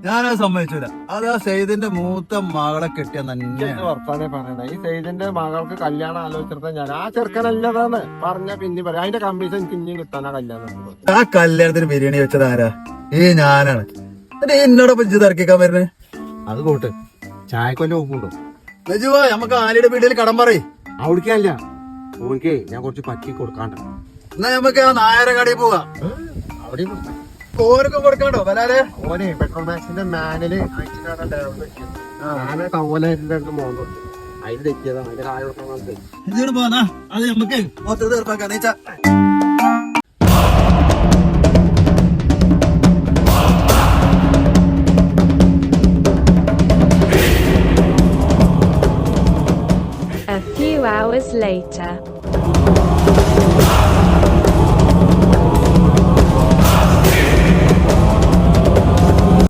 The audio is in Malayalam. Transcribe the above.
ഞാനത് സമ്മതിച്ചില്ല. അത് ആ സെയ്ദിന്റെ മൂത്ത മകളെ കെട്ടിയ തന്നെ വർത്താനെ പറയണേ. ഈ സെയ്ദിന്റെ മകൾക്ക് കല്യാണം ആലോചിച്ചിട്ട് ഞാൻ ആ ചെറുക്കനല്ലതാണ് പറഞ്ഞ പിന്നെ പറയാം. അതിന്റെ കമ്മീഷൻ എനിക്ക് ഇനിയും കിട്ടാനാ കല്യാണം. ആ കല്യാണത്തിന് ബിരിയാണി വെച്ചത് ആരാ? ഞാനാണ്. എന്നോടൊപ്പം ഇജ്ജ് തർക്കിക്കാൻ വരുന്നേ? അത് കൂട്ട് ചായക്കൊല്ല ഒപ്പുണ്ടോ രജുവാ, നമുക്ക് ആലിയുടെ വീട്ടിൽ കടം പറയ്. അവിടേക്കല്ല, ഓനിക്ക് ഞാൻ കുറച്ച് പറ്റി കൊടുക്കാണ്ട്. എന്നാ നമുക്ക് ആ നായര കടയിൽ പോവാ. അവിടെ ഓരൊക്കെ കൊടുക്കാണ്ടോ വരാതെ? ഓനെ പെട്രോൾ മാക്സിന്റെ മാനില് ഞാന് കവലായിട്ട് മോന്തോ അതിന് തെറ്റിയതാണ്. അതിന്റെ കായ കൊടുക്കാൻ ഇതോട് പോന്നാ അത് നമുക്ക് മൊത്തം തീർപ്പാക്കാൻ Nietzsche. A few hours later.